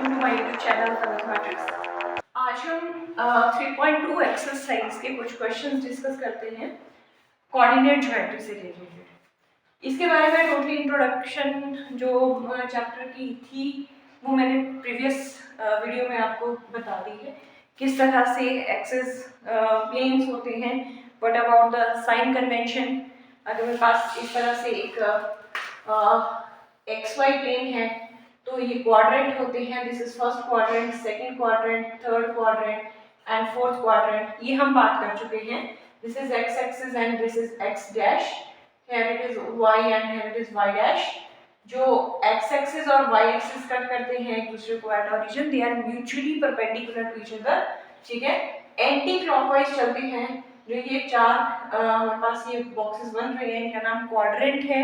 Welcome to my YouTube channel mathematics. आज हम 3.2 exercise के कुछ क्वेश्चंस डिस्कस करते हैं कोऑर्डिनेट ज्योमेट्री से रिलेटेड। इसके बारे में टोटली इंट्रोडक्शन जो चैप्टर की थी वो मैंने प्रीवियस वीडियो में आपको बता दी है, किस तरह से एक्सिस प्लेन्स होते हैं, what about the sign convention. अगर मेरे पास इस तरह से एक एक्स वाई प्लेन है तो ये क्वाड्रेंट होते हैं। This is first quadrant, second quadrant, third quadrant and fourth quadrant. ये हम बात कर चुके हैं। This is X axis and this is X dash, here it is Y and here it is Y dash. जो X axis और Y axis cut करते हैं एक दूसरे को at origin, they are mutually perpendicular to each other. ठीक है, anti clockwise चलते हैं। जो ये चार हमारे पास ये बॉक्सेस बन रहे हैं, इनका नाम क्वाड्रेंट है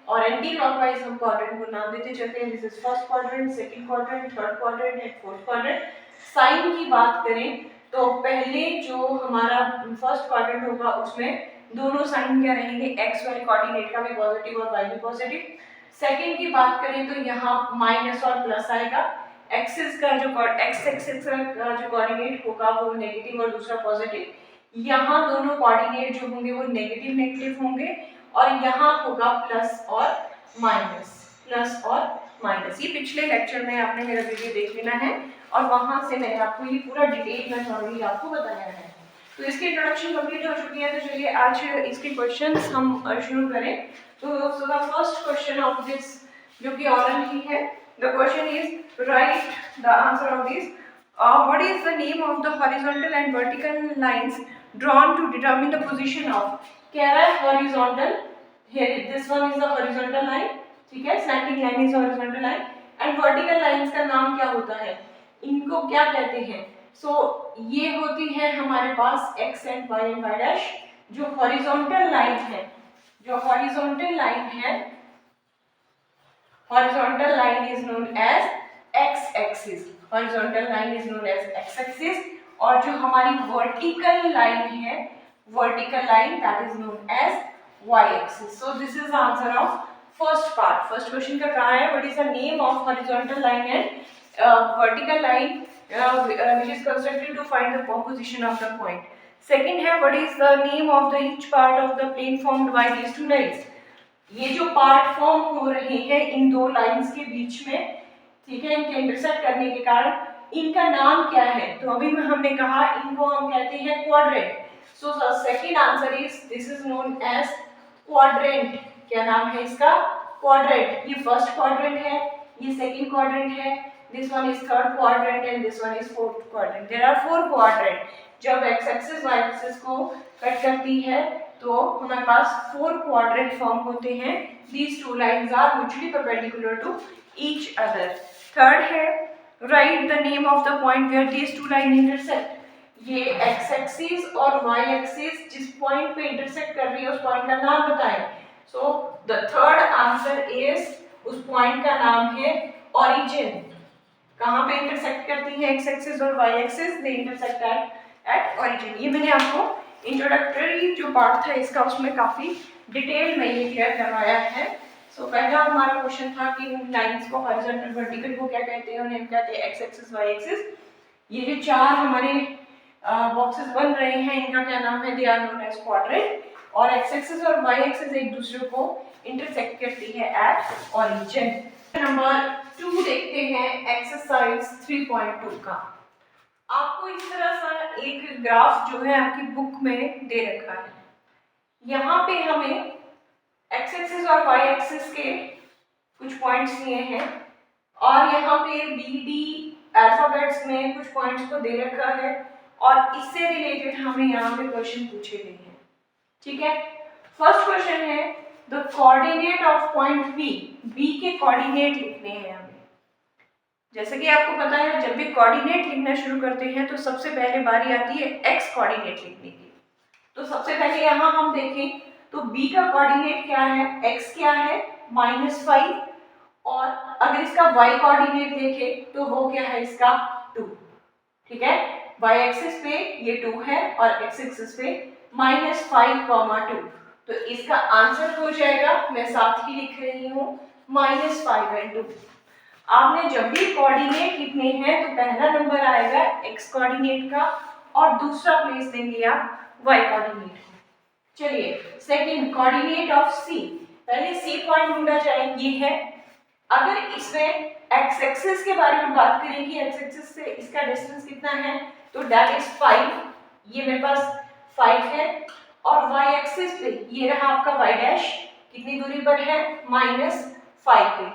और एंटी क्लॉकवाइज हम क्वाड्रेंट को नाम देते चलते हैं। This is first quadrant, second quadrant, third quadrant and fourth quadrant. Sign की बात करें तो पहले जो हमारा फर्स्ट क्वाड्रेंट होगा उसमें दोनों साइन क्या रहेंगे, एक्स वाले कोऑर्डिनेट का भी पॉजिटिव और वाई भी पॉजिटिव। सेकंड की बात करें तो यहाँ माइनस और प्लस आएगा। एक्सिस का जो एक्स एक्सिस का जो कोऑर्डिनेट होगा वो नेगेटिव और दूसरा पॉजिटिव। यहाँ दोनों कोऑर्डिनेट जो होंगे वो नेगेटिव नेगेटिव होंगे और यहाँ होगा प्लस और माइनस, प्लस और माइनस। ये पिछले लेक्चर में आपने मेरा वीडियो देख लेना है और वहां से मैंने आपको ये पूरा डिटेल में थोड़ी आपको बताया है। तो इसकी इंट्रोडक्शन कंप्लीट हो चुकी है। तो चलिए आज इसके क्वेश्चंस हम शुरू करें। तो the first question of this जो कि ऑरल ही है, the question is right the answer of this. What is the name of the horizontal and vertical lines drawn to determine the position of? कह रहा है horizontal, here this one is the horizontal line, ठीक है, slanting line is horizontal line and vertical lines का नाम क्या होता है, इनको क्या कहते हैं? So ये होती है हमारे पास x and y and y dash। जो horizontal line है, जो horizontal line है, horizontal line is known as x axis, horizontal line is known as x axis और जो हमारी vertical line है, vertical line that is known as y axis। So this is the answer of first part। first question का कहा है what is the name of horizontal line and vertical line which is constructed to find the position of the point। second है what is the name of the each part of the plane formed by these two lines। ये जो part form हो रहे हैं इन दो lines के बीच में, ठीक है, इनके इंटरसेक्ट करने के कारण इनका नाम क्या है? तो अभी में हमने कहा इनको हम कहते हैं quadrant. So the second answer is this is known as quadrant. क्या नाम है इसका? क्वाड्रेंट। ये फर्स्ट क्वाड्रेंट है, ये सेकंड क्वाड्रेंट है, this one is third quadrant and this one is fourth quadrant. There are four quadrant. जब X axis Y axis को कट करती है तो हमारे पास फोर क्वाड्रेंट फॉर्म होते हैं। These two lines are mutually perpendicular to each other। Third है write the name of the point where these two lines intersect। ये x एक्सिस और y एक्सिस जिस पॉइंट पे इंटरसेक्ट कर रही है उस पॉइंट का नाम बताएं। So the third answer is, उस पॉइंट का नाम है ओरिजिन। कहाँ पे इंटरसेक्ट करती है x एक्सिस और y axis? They intersect at origin. ये मैंने आपको इंट्रोडक्टरी जो पार्ट था इसका उसमें काफी डिटेल में ये क्लियर करवाया है। सो पहला हमारा क्वेश्चन था कि लाइंस को हॉरिजॉन्टल वर्टिकल को क्या कहते हैं, उन्हें कहते हैं एक्स एक्सिस वाई एक्सिस। ये जो चार हमारे बॉक्सेस बन रहे हैं इनका क्या नाम है? They are known as quadrant और एक्स एक्सिस और वाई एक्सिस एक दूसरे को इंटरसेक्ट करती है एट ओरिजिन। नंबर 2 देखते हैं एक्सरसाइज 3.2 का। आपको इस तरह सा एक ग्राफ जो है आपकी बुक में दे रखा है। यहाँ पे हमें एक्स एक्सिस और वाई एक्सिस के कुछ पॉइंट्स दिए हैं और यहाँ पे बी डी अल्फाबेट्स में कुछ पॉइंट्स को दे रखा है और इससे रिलेटेड हमें यहाँ पे क्वेश्चन पूछे गए हैं। ठीक है, फर्स्ट क्वेश्चन है the coordinate of point B. B के कोऑर्डिनेट लिखने हैं हमें। जैसे कि आपको पता है जब भी कोऑर्डिनेट लिखना शुरू करते हैं तो सबसे पहले बारी आती है एक्स कोऑर्डिनेट लिखने की। तो सबसे पहले यहाँ हम देखें तो b का कोऑर्डिनेट क्या है, x क्या है -5 और अगर इसका y कोऑर्डिनेट देखें तो वो क्या है इसका 2। ठीक है, y एक्सिस पे ये 2 है और x एक्सिस पे -5, 2। तो इसका आंसर हो जाएगा, मैं साथ ही लिख रही हूँ, -5 and 2। आपने जब भी कोऑर्डिनेट लिखने हैं तो पहला नंबर आएगा एक्स कोऑर्डिनेट का और दूसरा प्लेस देंगे आप वाई कोऑर्डिनेट को। चलिए सेकंड कोऑर्डिनेट ऑफ सी, पहले सी पॉइंट ढूंढा जाए, ये है। अगर इसमें एक्स एक्सिस के बारे में बात करें कि एक्स एक्सिस से इसका डिस्टेंस कितना है, तो दैट इज 5, ये मेरे पास 5 है। और वाई एक्सिस पे ये रहा आपका वाई डैश, कितनी दूरी पर है, -5 पे,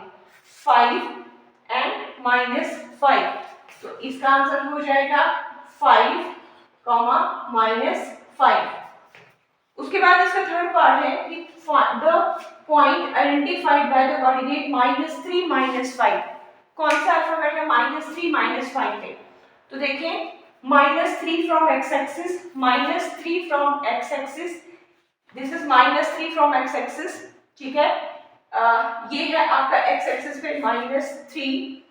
5 एंड -5, तो इसका आंसर हो जाएगा 5, -5। उसके बाद इसका थर्ड पार्ट है कि the point identified by the coordinate -3 -5, कौन सा अल्फाबेट है -3 -5 पे, तो देखें -3 from x axis, -3 from x axis, this is -3 from x axis, ठीक है। ये है आपका एक्स एक्सिस पे -3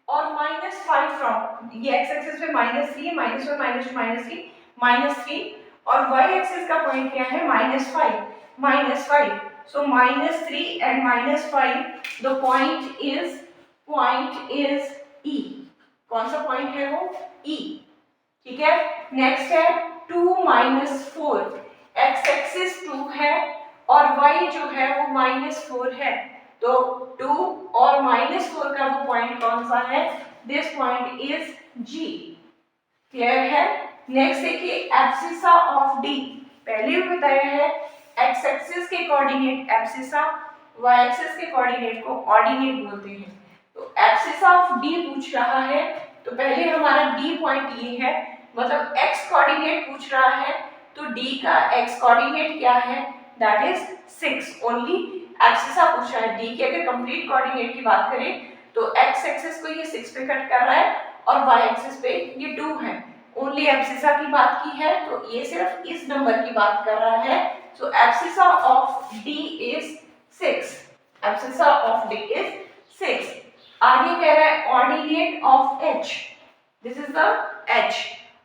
और -5 फ्रॉम, ये एक्स एक्सिस पे -3 है, -1 -2 -3 और वाई एक्सिस का पॉइंट क्या है -5, सो -3 and -5, the point is E, कौन सा पॉइंट है वो, E, ठीक है। नेक्स्ट है 2 -4, एक्स एक्सिस 2 है और y जो है वो -4 है, तो 2 और -4 का वो पॉइंट कौन सा है, this point is G, clear है। नेक्स्ट देखिए एब्सिसा ऑफ D, पहले भी बताया है एक्स एक्सिस के कोऑर्डिनेट एब्सिसा, वाई एक्सिस के कोऑर्डिनेट को ऑर्डिनेट बोलते हैं। तो एब्सिसा ऑफ D पूछ रहा है, तो पहले हमारा D पॉइंट ये है, मतलब x कोऑर्डिनेट पूछ रहा है, तो D का x कोऑर्डिनेट क्या है, दैट इज 6 ओनली। एब्सिसा पूछ रहा है D के, अगर कंप्लीट कोऑर्डिनेट की बात करें तो x एक्सिस को ये 6 पे कट कर रहा है और y एक्सिस पे ये 2 है। ओनली एब्सिसा की बात की है तो ये सिर्फ इस नंबर की बात कर रहा है, so abscissa of D is 6, abscissa of D is 6। आगे कह रहा है ordinate of H, this is the H,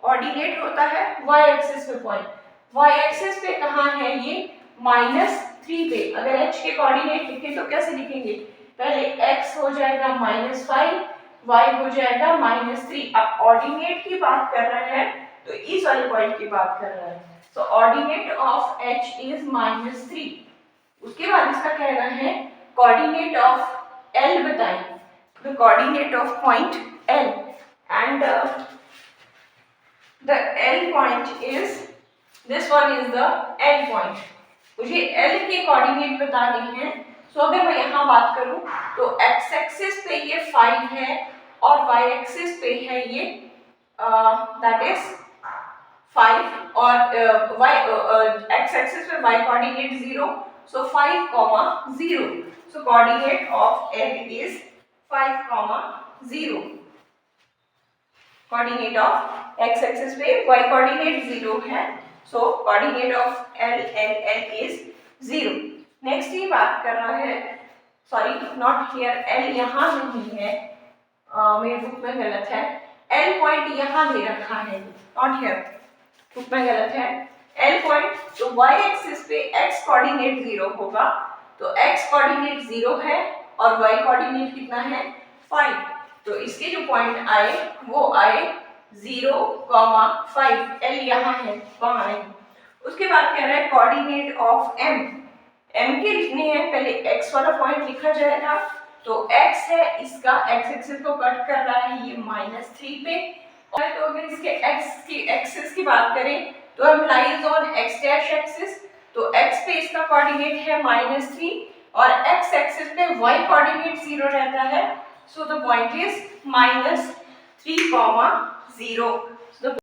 ordinate होता है y एक्सिस पे पॉइंट, y एक्सिस पे कहाँ है ये, -3 पे। अगर h के कोऑर्डिनेट लिखें तो कैसे लिखेंगे, पहले x हो जाएगा -5, y हो जाएगा -3। अब ऑर्डिनेट की बात कर रहा है तो इस वाले पॉइंट की बात कर रहा है, तो ऑर्डिनेट ऑफ h इज -3। उसके बाद इसका कहना है कोऑर्डिनेट ऑफ L बताएं, the coordinate of point L and the L point is, this one is the L point, मुझे L के कोऑर्डिनेट बताने हैं। सो अगर मैं यहाँ बात करूँ तो x एक्सिस पे ये 5 है और y एक्सिस पे है ये दैट इज 5 और x एक्सिस पे y coordinate 0, so 5, 0, so coordinate of L is 5, 0। Coordinate of x axis पे y कोऑर्डिनेट 0 है, so coordinate of L is 0। Next ये बात कर रहा है, सॉरी नॉट हियर, L यहाँ नहीं है, मेरे बुक में गलत है, L पॉइंट यहाँ दे रखा है, नॉट हियर, बुक में गलत है। L पॉइंट, तो y एक्सिस पे x कोऑर्डिनेट 0 होगा, तो x कोऑर्डिनेट 0 है और y कोऑर्डिनेट कितना है 5, तो इसके जो पॉइंट आए वो आए 0, 5, L यहाँ है, वहाँ है। उसके बाद कह रहा है कोऑर्डिनेट ऑफ M के लिखने हैं, पहले x वाला पॉइंट लिखा जाएगा, तो x है इसका, x एक्सिस को कट कर रहा है ये -3 पे, और तो अगर इसके x की एक्सिस की बात करें तो हम lies on x dash axis, तो x पे इसका कोऑर्डिनेट है -3 और x एक्सिस पे y कोऑर्डिनेट 0 रहता है, so the point is -3, 0।